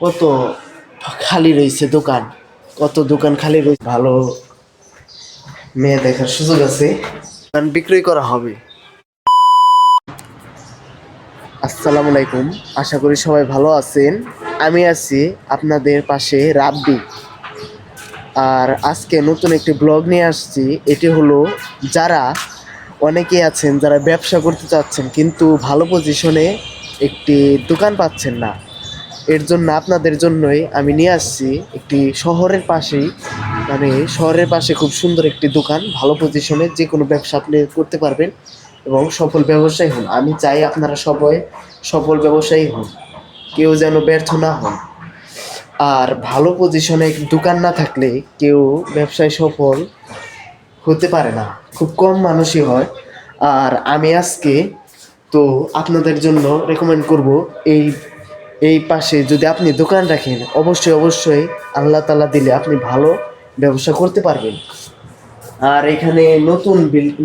কত খালি রয়েছে দোকান, কত দোকান খালি রয়েছে। ভালো মেয়ে দেখার সুযোগ আছে, দোকান বিক্রয় করা হবে। আসসালামু আলাইকুম, আশা করি সবাই ভালো আছেন। আমি আছি আপনাদের পাশে রাব্বি। আর আজকে নতুন একটি ব্লগ নিয়ে আসছি। এটি হলো যারা অনেকেই আছেন যারা ব্যবসা করতে চাচ্ছেন কিন্তু ভালো পজিশনে একটি দোকান পাচ্ছেন না, এর জন্য আপনাদের জন্যই আমি নিয়ে আসছি একটি শহরের পাশেই, মানে শহরের পাশে খুব সুন্দর একটি দোকান, ভালো পজিশনে যে কোনো ব্যবসা আপনি করতে পারবেন এবং সফল ব্যবসায়ী হন। আমি চাই আপনারা সবাই সফল ব্যবসায়ী হন, কেউ যেন ব্যর্থ না হন। আর ভালো পজিশনে দোকান না থাকলে কেউ ব্যবসায় সফল হতে পারে না, খুব কম মানুষই হয়। আর আমি আজকে তো আপনাদের জন্য রেকমেন্ড করব এই এই পাশে যদি আপনি দোকান রাখেন, অবশ্যই অবশ্যই আল্লাহ তাআলা দিলে আপনি ভালো ব্যবসা করতে পারবেন। আর এখানে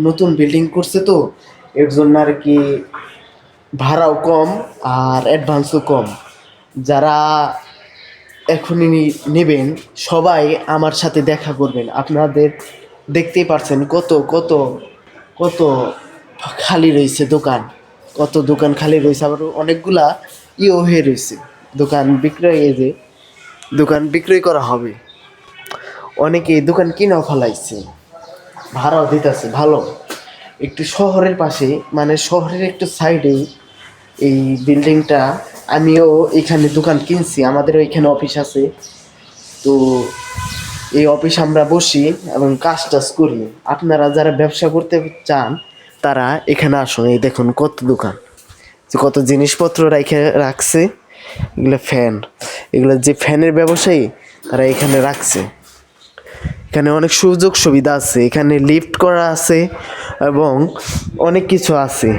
নতুন বিল্ডিং করছে, তো এর জন্য আর কি ভাড়াও কম আর অ্যাডভান্সও কম। যারা এখনই নেবেন সবাই আমার সাথে দেখা করবেন। আপনাদের দেখতেই পারছেন কত কত কত খালি রয়েছে দোকান, কত দোকান খালি রয়েছে, আবার অনেকগুলা হয়ে রয়েছে দোকান বিক্রয়। এই যে দোকান বিক্রয় করা হবে, অনেকে দোকান কিনেও ফেলাইছে, ভাড়াও দিতেছে ভালো। একটু শহরের পাশে, মানে শহরের একটু সাইডেই এই বিল্ডিংটা। আমিও এখানে দোকান কিনছি, আমাদেরও এখানে অফিস আছে। তো এই অফিস আমরা বসি এবং কাজ টাজ করি। আপনারা যারা ব্যবসা করতে চান তারা এখানে আসুন। এই দেখুন কত দোকান, যে কত জিনিসপত্র রাখছে। এগুলো ফ্যান, এগুলো যে ফ্যানের ব্যবসায়ী তারা এখানে রাখছে। এখানে অনেক সুযোগ সুবিধা আছে, এখানে লিফট করা আছে এবং অনেক কিছু আছে।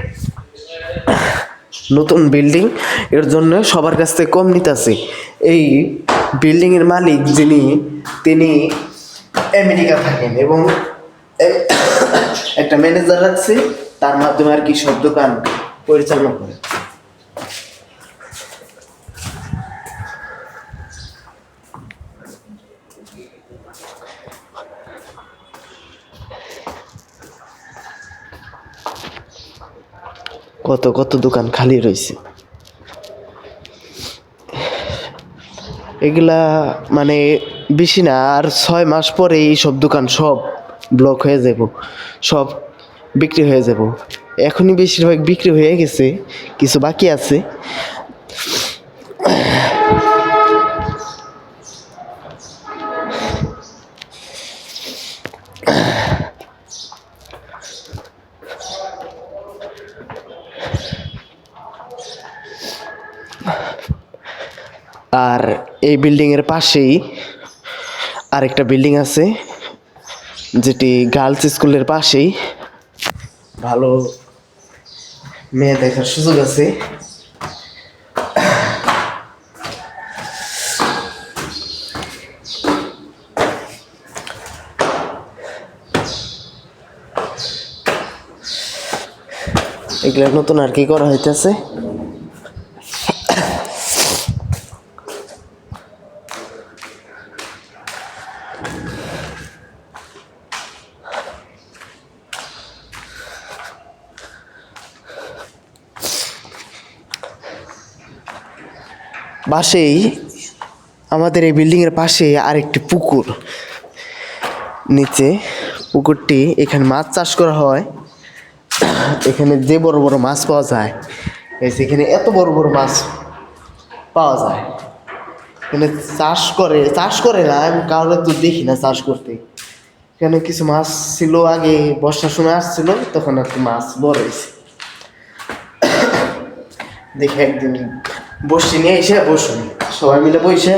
নতুন বিল্ডিং, এর জন্য সবার কাছ থেকে কম নিতেছে। এই বিল্ডিংয়ের মালিক তিনি আমেরিকা থাকেন এবং একটা ম্যানেজার রাখছে, তার মাধ্যমে আর কি সব দোকান পরিচালনা করে। কত কত দোকান খালি রয়েছে। এগুলা মানে বেশি না, আর 6 মাস পরে এই সব দোকান সব ব্লক হয়ে যাব, সব বিক্রি হয়ে যাব। এখনই বেশিরভাগ বিক্রি হয়ে গেছে, কিছু বাকি আছে। আর এই বিল্ডিংয়ের পাশেই আরেকটা বিল্ডিং আছে, যেটি গার্লস স্কুলের পাশেই। ভালো মেয়ে দেখার সুযোগ আছে। এগুলো নতুন আর কি করা হইতেছে। পাশেই আমাদের এই বিল্ডিংয়ের পাশে আরেকটি পুকুর, নিচে পুকুরটি, এখানে মাছ চাষ করা হয়। এখানে যে বড় বড় মাছ পাওয়া যায়, এখানে এত বড় বড় মাছ পাওয়া যায়। এখানে চাষ করে না, আমি কারোর তো দেখি না চাষ করতে। এখানে কিছু মাছ ছিল, আগে বর্ষার সময় আসছিল, তখন আর কি মাছ বড় হয়েছে। দেখে একদিন বসি নিয়ে এসে বসুন, সবাই মিলে বসে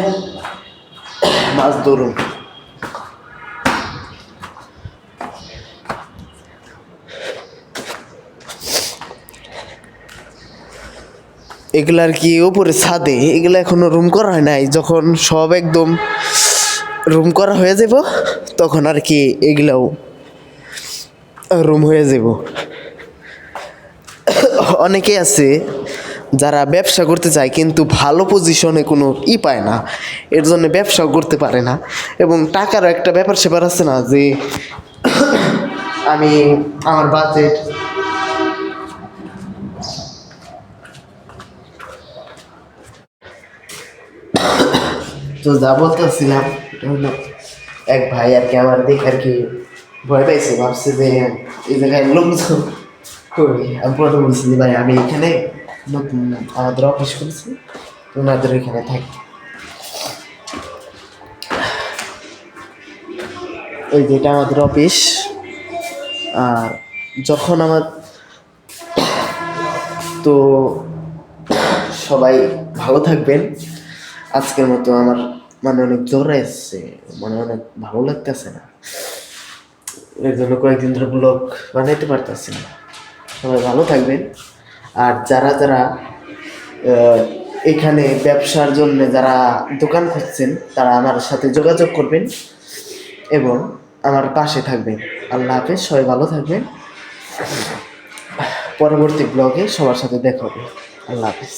মাছ ধরুন। এগুলা আর কি উপরে ছাদে, এগুলা এখনো রুম করা হয় নাই। যখন সব একদম রুম করা হয়ে যাব তখন আর কি এগুলাও রুম হয়ে যাব। অনেকে আছে যারা ব্যবসা করতে চায় কিন্তু ভালো পজিশনে কোনো পায় না, এর জন্য ব্যবসাও করতে পারে না। এবং টাকারও একটা ব্যাপার স্যাপার আছে না, যে আমি আমার বাজেট তো যা বলতেছিলাম, এটা হলো এক ভাই আর কি আমার দেখে আর কি ভয় পাইছে, ভাবছে যে এই জায়গায় লোকজন করি। আমি পরে বলছি যে ভাই আমি এখানে নতুন আমাদের অফিস খুলছি, ওনাদের এখানে থাকি। ওই যেটা আমাদের অফিস। আর যখন আমার তো সবাই ভালো থাকবেন। আজকের মতো আমার মানে অনেক জ্বর এসছে, মানে অনেক ভালো লাগতেছে না, এর জন্য কয়েকদিন ধরে ব্লগ বানাইতে পারতেছি না। সবাই ভালো থাকবেন। আর যারা যারা এখানে ব্যবসার জন্য যারা দোকান খুঁজছেন তারা আমার সাথে যোগাযোগ করবেন এবং আমার পাশে থাকবেন। আল্লাহ হাফেজ, সবাই ভালো থাকবেন। পরবর্তী ব্লগে সবার সাথে দেখা হবে। আল্লাহ হাফেজ।